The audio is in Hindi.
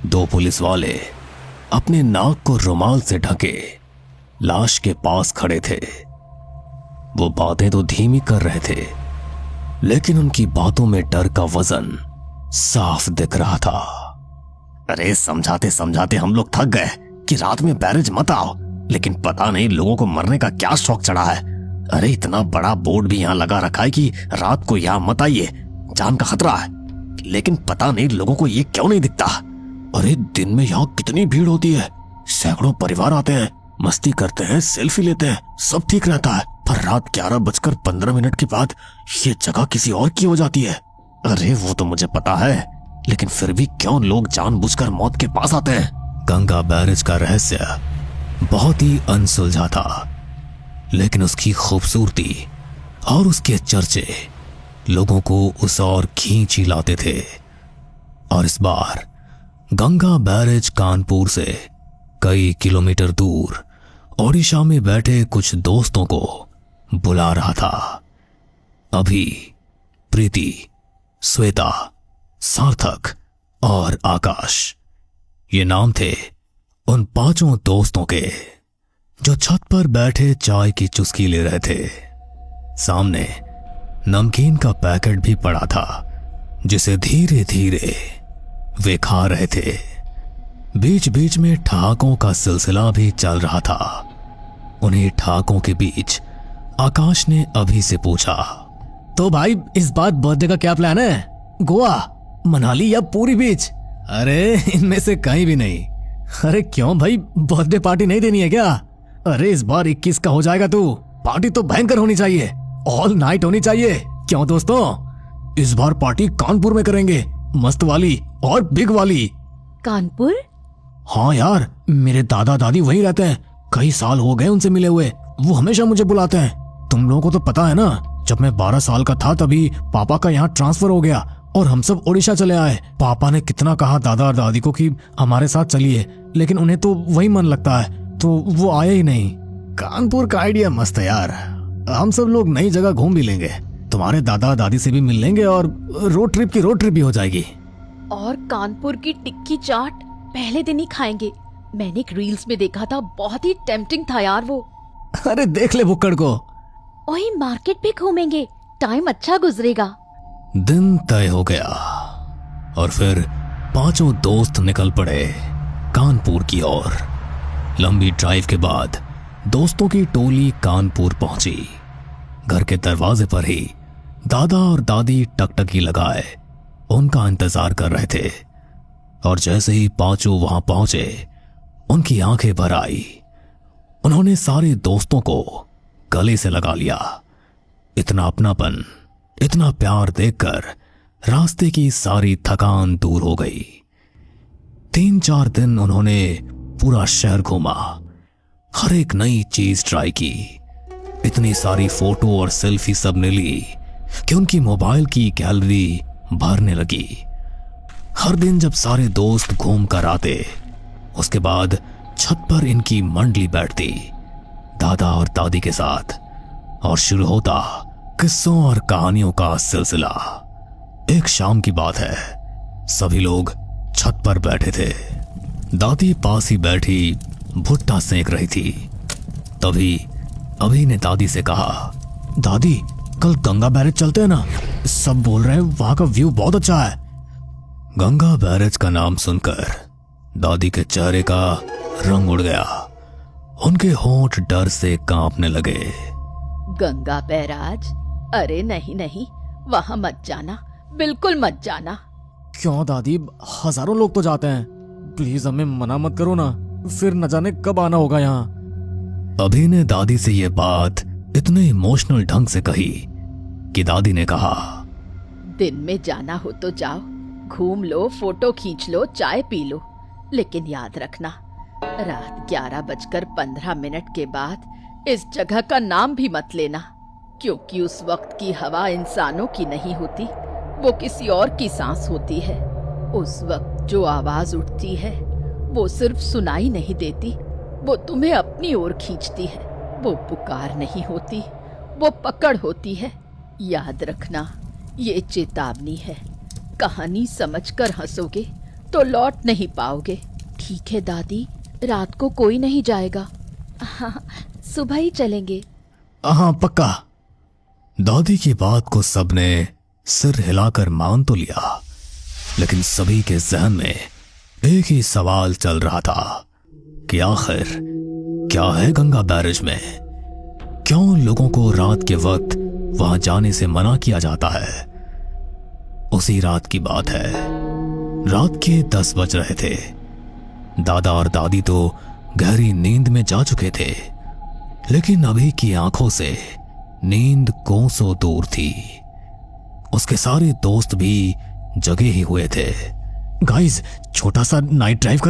दो पुलिस वाले अपने नाक को रुमाल से ढके लाश के पास खड़े थे। वो बातें तो धीमी कर रहे थे, लेकिन उनकी बातों में डर का वजन साफ दिख रहा था। अरे समझाते समझाते हम लोग थक गए कि रात में बैरेज मत आओ, लेकिन पता नहीं लोगों को मरने का क्या शौक चढ़ा है। अरे इतना बड़ा बोर्ड भी यहाँ लगा रखा है कि रात को यहाँ मत आइए, जान का खतरा है, लेकिन पता नहीं लोगों को ये क्यों नहीं दिखता। अरे दिन में यहाँ कितनी भीड़ होती है, सैकड़ों परिवार आते हैं, मस्ती करते हैं, सेल्फी लेते हैं, सब ठीक रहता है, पर रात 11:15 के बाद ये जगह किसी और की हो जाती है। अरे वो तो मुझे पता है, लेकिन फिर भी क्यों लोग जानबूझकर मौत के पास आते हैं। गंगा बैरेज का रहस्य बहुत ही अनसुलझा था, लेकिन उसकी खूबसूरती और उसके चर्चे लोगों को उस और खींच ही लाते थे। और इस बार गंगा बैरेज कानपुर से कई किलोमीटर दूर ओडिशा में बैठे कुछ दोस्तों को बुला रहा था। अभी, प्रीति, श्वेता, सार्थक और आकाश, ये नाम थे उन 5 दोस्तों के जो छत पर बैठे चाय की चुस्की ले रहे थे। सामने नमकीन का पैकेट भी पड़ा था, जिसे धीरे धीरे वे खा रहे थे। बीच बीच में ठहाकों का सिलसिला भी चल रहा था। उन्हीं ठहाकों के बीच आकाश ने अभी से पूछा, तो भाई इस बार बर्थडे का क्या प्लान है? गोवा, मनाली या पूरी बीच? अरे इनमें से कहीं भी नहीं। अरे क्यों भाई, बर्थडे पार्टी नहीं देनी है क्या? अरे इस बार 21 का हो जाएगा तू, पार्टी तो भयंकर होनी चाहिए, ऑल नाइट होनी चाहिए। क्यों दोस्तों, इस बार पार्टी कानपुर में करेंगे, मस्त वाली और बिग वाली। कानपुर? हाँ यार, मेरे दादा दादी वहीं रहते हैं, कई साल हो गए उनसे मिले हुए, वो हमेशा मुझे बुलाते हैं। तुम लोगों को तो पता है ना, जब मैं 12 साल का था तभी पापा का यहाँ ट्रांसफर हो गया और हम सब ओडिशा चले आए। पापा ने कितना कहा दादा और दादी को कि हमारे साथ चलिए, लेकिन उन्हें तो वही मन लगता है, तो वो आए ही नहीं। कानपुर का आइडिया मस्त है यार, हम सब लोग नई जगह घूम भी लेंगे, तुम्हारे दादा दादी से भी मिल लेंगे और रोड ट्रिप भी हो जाएगी। और कानपुर की टिक्की चाट पहले दिन ही खाएंगे। मैंने एक रील्स में देखा था, बहुत ही टेम्पटिंग था यार वो। अरे देख ले बुक्कड़ को। वही मार्केट भी घूमेंगे, टाइम अच्छा गुजरेगा। दिन तय हो गया और फिर 5 दोस्त निकल पड़े कानपुर की ओर। लंबी ड्राइव के बाद दोस्तों की टोली कानपुर पहुंची। घर के दरवाजे पर ही दादा और दादी टकटकी लगाए उनका इंतजार कर रहे थे, और जैसे ही 5 वहां पहुंचे उनकी आंखें भर आई। उन्होंने सारे दोस्तों को गले से लगा लिया। इतना अपनापन, इतना प्यार देखकर रास्ते की सारी थकान दूर हो गई। 3-4 दिन उन्होंने पूरा शहर घूमा, हर एक नई चीज ट्राई की। इतनी सारी फोटो और सेल्फी सबने ली कि उनकी मोबाइल की गैलरी भरने लगी। हर दिन जब सारे दोस्त घूम कर आते, उसके बाद छत पर इनकी मंडली बैठती दादा और दादी के साथ, और शुरू होता किस्सों और कहानियों का सिलसिला। एक शाम की बात है, सभी लोग छत पर बैठे थे। दादी पास ही बैठी भुट्टा सेंक रही थी। तभी अभी ने दादी से कहा, दादी कल गंगा बैरेज चलते हैं ना, सब बोल रहे हैं वहां का व्यू बहुत अच्छा है। गंगा बैरेज का नाम सुनकर दादी के चेहरे का रंग उड़ गया, उनके होंठ डर से कांपने लगे। गंगा बैराज? अरे नहीं नहीं, वहाँ मत जाना, बिल्कुल मत जाना। क्यों दादी, हजारों लोग तो जाते हैं, प्लीज हमें मना मत करो ना, फिर न जाने कब आना होगा यहाँ। अभी ने दादी से ये बात इतने इमोशनल ढंग से कही कि दादी ने कहा, दिन में जाना हो तो जाओ, घूम लो, फोटो खींच लो, चाय पी लो, लेकिन याद रखना रात 11:15 के बाद इस जगह का नाम भी मत लेना, क्योंकि उस वक्त की हवा इंसानों की नहीं होती, वो किसी और की सांस होती है। उस वक्त जो आवाज उठती है वो सिर्फ सुनाई नहीं देती, वो तुम्हें अपनी ओर खींचती है। वो पुकार नहीं होती, वो पकड़ होती है। याद रखना, ये चेतावनी है। कहानी समझकर हंसोगे, तो लौट नहीं पाओगे। ठीक है दादी, रात को कोई नहीं जाएगा। हाँ, सुबह ही चलेंगे। हाँ पक्का। दादी की बात को सबने सिर हिलाकर मान तो लिया, लेकिन सभी के जहन में एक ही सवाल चल रहा था कि आखिर क्या है गंगा बैरेज में? क्यों लोगों को रात के वक्त वहां जाने से मना किया जाता है? उसी रात की बात है। रात के 10 बज रहे थे। दादा और दादी तो गहरी नींद में जा चुके थे, लेकिन अभी की आंखों से नींद कोसों दूर थी। उसके सारे दोस्त भी जगे ही हुए थे। गाइस, छोटा सा नाइट ड्राइव कर